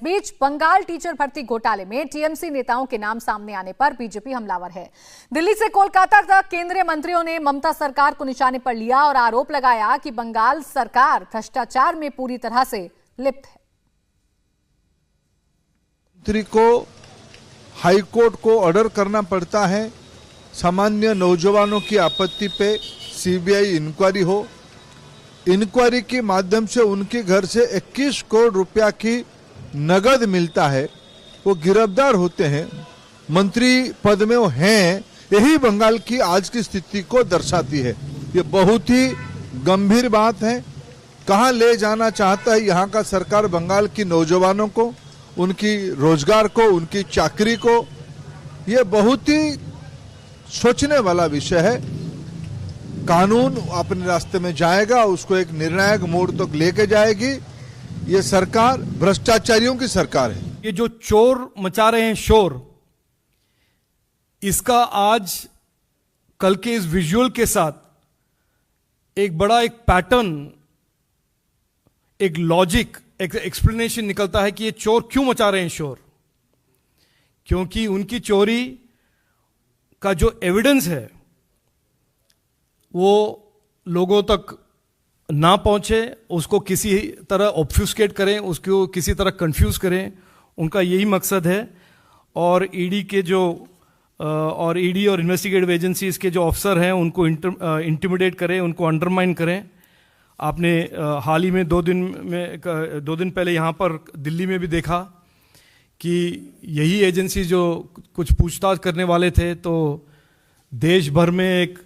बीच Bengal teacher भर्ती घोटाले में टीएमसी नेताओं के नाम सामने आने पर बीजेपी हमलावर है। दिल्ली से कोलकाता तक केंद्रीय मंत्रियों ने ममता सरकार को निशाने पर लिया और आरोप लगाया कि बंगाल सरकार भ्रष्टाचार में पूरी तरह से लिप्त है। मंत्री को हाईकोर्ट को ऑर्डर करना पड़ता है, सामान्य नौजवानों की आपत्ति पे सीबीआई इंक्वायरी हो, इंक्वायरी के माध्यम से उनके घर से 21 करोड़ रुपया की नगद मिलता है, वो गिरफ्तार होते हैं, मंत्री पद में वो हैं। यही बंगाल की आज की स्थिति को दर्शाती है। ये बहुत ही गंभीर बात है। कहां ले जाना चाहता है यहाँ का सरकार बंगाल की नौजवानों को, उनकी रोजगार को, उनकी चाकरी को, ये बहुत ही सोचने वाला विषय है। कानून अपने रास्ते में जाएगा, उसको एक निर्णायक मोड़ तक लेके जाएगी। ये सरकार भ्रष्टाचारियों की सरकार है। ये जो चोर मचा रहे हैं शोर, इसका आज कल के इस विजुअल के साथ एक बड़ा एक पैटर्न, एक लॉजिक, एक एक्सप्लेनेशन निकलता है कि ये चोर क्यों मचा रहे हैं शोर। क्योंकि उनकी चोरी का जो एविडेंस है वो लोगों तक ना पहुंचे, उसको किसी तरह ऑब्फ्यूस्केट करें, उसको किसी तरह कंफ्यूज करें, उनका यही मकसद है। और ईडी के जो और ईडी और इन्वेस्टिगेटिव एजेंसीज के जो ऑफिसर हैं उनको इंटिमिडेट करें, उनको अंडरमाइन करें। आपने हाल ही में 2 दिन पहले यहाँ पर दिल्ली में भी देखा कि यही एजेंसी जो कुछ पूछताछ करने वाले थे, तो देश भर में एक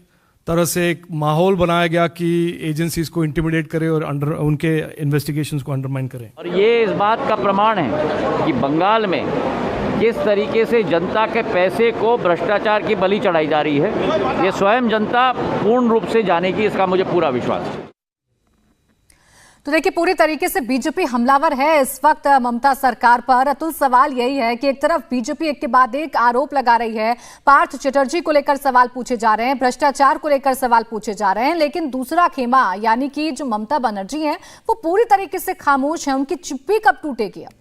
तरह से एक माहौल बनाया गया कि एजेंसीज को इंटिमिडेट करें और उनके इन्वेस्टिगेशंस को अंडरमाइन करें। और ये इस बात का प्रमाण है कि बंगाल में किस तरीके से जनता के पैसे को भ्रष्टाचार की बलि चढ़ाई जा रही है, ये स्वयं जनता पूर्ण रूप से जानेगी, इसका मुझे पूरा विश्वास है। तो देखिए, पूरी तरीके से बीजेपी हमलावर है इस वक्त ममता सरकार पर। अतुल, सवाल यही है कि एक तरफ बीजेपी एक के बाद एक आरोप लगा रही है, पार्थ चटर्जी को लेकर सवाल पूछे जा रहे हैं, भ्रष्टाचार को लेकर सवाल पूछे जा रहे हैं, लेकिन दूसरा खेमा यानी कि जो ममता बनर्जी हैं वो पूरी तरीके से खामोश है। उनकी चुप्पी कब टूटेगी? अब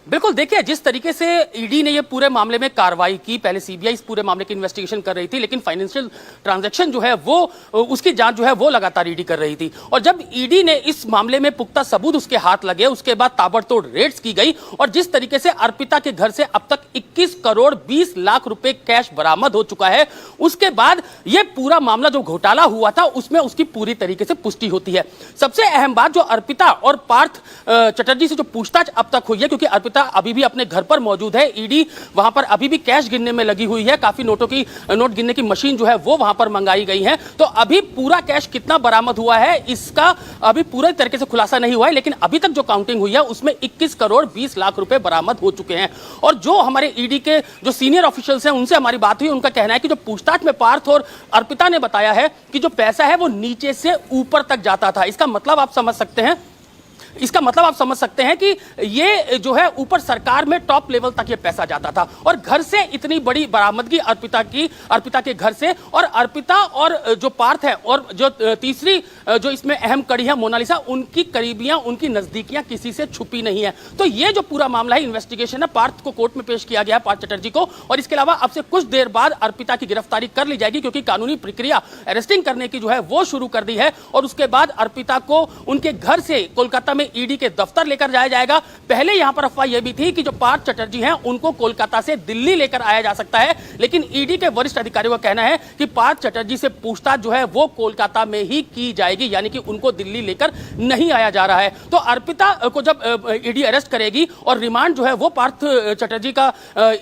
बिल्कुल, देखिए जिस तरीके से ईडी ने ये पूरे मामले में कार्रवाई की, पहले सीबीआई इस पूरे मामले की इन्वेस्टिगेशन कर रही थी, लेकिन फाइनेंशियल ट्रांजैक्शन जो है वो उसकी जांच जो है वो लगातार ईडी कर रही थी। और जब ईडी ने इस मामले में पुख्ता सबूत उसके हाथ लगे, उसके बाद ताबड़तोड़ रेड्स की गई और जिस तरीके से अर्पिता के घर से अब तक 21 करोड़ 20 लाख रुपए कैश बरामद हो चुका है, उसके बाद ये पूरा मामला जो घोटाला हुआ था उसमें उसकी पूरी तरीके से पुष्टि होती है। सबसे अहम बात, जो अर्पिता और पार्थ चटर्जी से जो पूछताछ अब तक हुई है, क्योंकि अर्पिता अभी भी अपने घर पर मौजूद है, ईडी वहां पर अभी भी कैश गिनने में लगी हुई है, काफी नोट गिनने की मशीन जो है वो वहां पर मंगाई गई है। तो अभी पूरा कैश कितना बरामद हुआ है इसका अभी पूरे तरीके से खुलासा नहीं हुआ है, लेकिन अभी तक जो काउंटिंग हुई है उसमें 21 करोड़ 20 लाख रुपए बरामद हो चुके हैं। और जो हमारे ईडी के जो सीनियर ऑफिशियल्स हैं उनसे हमारी बात हुई, उनका कहना है कि जो पूछताछ में पार्थ और अर्पिता ने बताया है कि जो पैसा है वो नीचे से ऊपर तक जाता था। इसका मतलब आप समझ सकते हैं कि ये जो है ऊपर सरकार में टॉप लेवल तक ये पैसा जाता था। और घर से इतनी बड़ी बरामदगी अर्पिता के घर से, और अर्पिता और जो पार्थ है और जो तीसरी जो इसमें अहम कड़ी है मोनालिसा, उनकी करीबियां, उनकी नजदीकियां किसी से छुपी नहीं है। तो ये जो पूरा मामला है, इन्वेस्टिगेशन है, पार्थ को कोर्ट में पेश किया गया है, पार्थ चटर्जी को, और इसके अलावा अब से कुछ देर बाद अर्पिता की गिरफ्तारी कर ली जाएगी, क्योंकि कानूनी प्रक्रिया अरेस्टिंग करने की जो है वो शुरू कर दी है। और उसके बाद अर्पिता को उनके घर से कोलकाता में ईडी के दफ्तर लेकर जाया जाएगा। पहले यहां पर अफवाह यह भी थी कि जो पार्थ चटर्जी हैं उनको कोलकाता से दिल्ली लेकर आया जा सकता है, लेकिन ईडी के वरिष्ठ अधिकारियों का कहना है कि पार्थ चटर्जी से पूछताछ जो है वो कोलकाता में ही की जाएगी, यानी कि उनको दिल्ली लेकर नहीं आया जा रहा है। तो अर्पिता को जब ईडी अरेस्ट करेगी और रिमांड जो है वो पार्थ चटर्जी का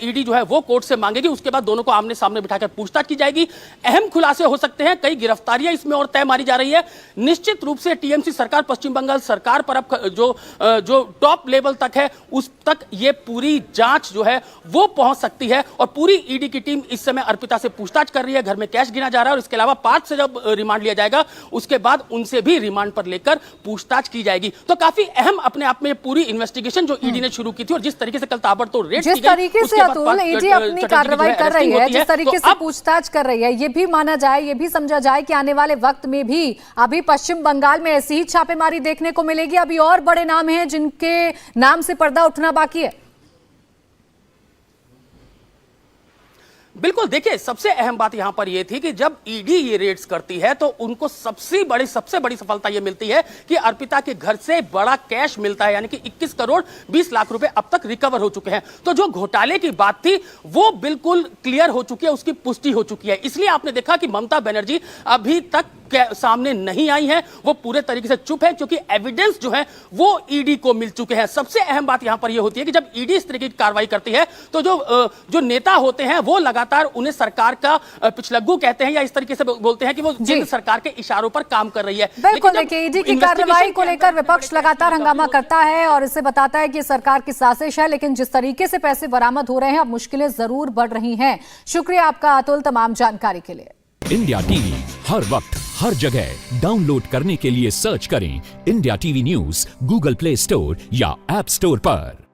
ईडी जो है वो कोर्ट से मांगेगी, उसके बाद दोनों को आमने सामने बिठाकर पूछताछ की जाएगी। अहम खुलासे हो सकते हैं, कई गिरफ्तारियां इसमें और तय मारी जा रही है। निश्चित रूप से टीएमसी सरकार, पश्चिम बंगाल सरकार पर अब जो टॉप लेवल तक है उस तक ये पूरी जांच जो है वो पहुंच सकती है। और पूरी ईडी की टीम इस समय अर्पिता से पूछताछ कर रही है, घर में कैश गिना जा रहा है, और इसके अलावा पार्थ से जब रिमांड लिया जाएगा उसके बाद उनसे भी रिमांड पर लेकर पूछताछ की जाएगी। तो काफी अहम अपने आप में पूरी इन्वेस्टिगेशन जो ईडी ने शुरू की थी और जिस तरीके से कल ताबड़तोड़ रेड जिस तरीके से अतुल ईडी अपनी कार्रवाई कर रही है, जिस तरीके से पूछताछ कर रही है, ये भी माना जाए, ये भी समझा जाए कि आने वाले वक्त में भी अभी पश्चिम बंगाल में ऐसी ही छापेमारी देखने को मिलेगी। अभी और बड़े नाम हैं जिनके नाम से पर्दा उठना बाकी है। बिल्कुल, देखिए सबसे अहम बात यहां पर यह थी कि जब ईडी ये रेड्स करती है तो उनको सबसे बड़ी सफलता यह मिलती है कि अर्पिता के घर से बड़ा कैश मिलता है, यानी कि 21 करोड़ 20 लाख रुपए अब तक रिकवर हो चुके हैं। तो जो घोटाले की बात थी वो बिल्कुल क्लियर हो चुकी है, उसकी पुष्टि हो चुकी है। इसलिए आपने देखा कि ममता बनर्जी अभी तक सामने नहीं आई है, वो पूरे तरीके से चुप है क्योंकि एविडेंस जो है वो ईडी को मिल चुके हैं। सबसे अहम बात यहां पर यह होती है कि जब ईडी इस तरीके की कार्रवाई करती है तो जो नेता होते हैं वो लगातार उन्हें सरकार का पिछलग्गू कहते हैं या इस तरीके से बोलते हैं कि वो केंद्र सरकार के इशारों पर काम कर रही है। बिल्कुल, देखिए ईडी की कार्रवाई को लेकर विपक्ष लगातार हंगामा करता है और इसे बताता है कि सरकार की साजिश है, लेकिन जिस तरीके से पैसे बरामद हो रहे हैं अब मुश्किलें जरूर बढ़ रही हैं। शुक्रिया आपका अतुल तमाम जानकारी के लिए। इंडिया टीवी हर वक्त हर जगह डाउनलोड करने के लिए सर्च करें India TV news Google play store या ऐप स्टोर पर।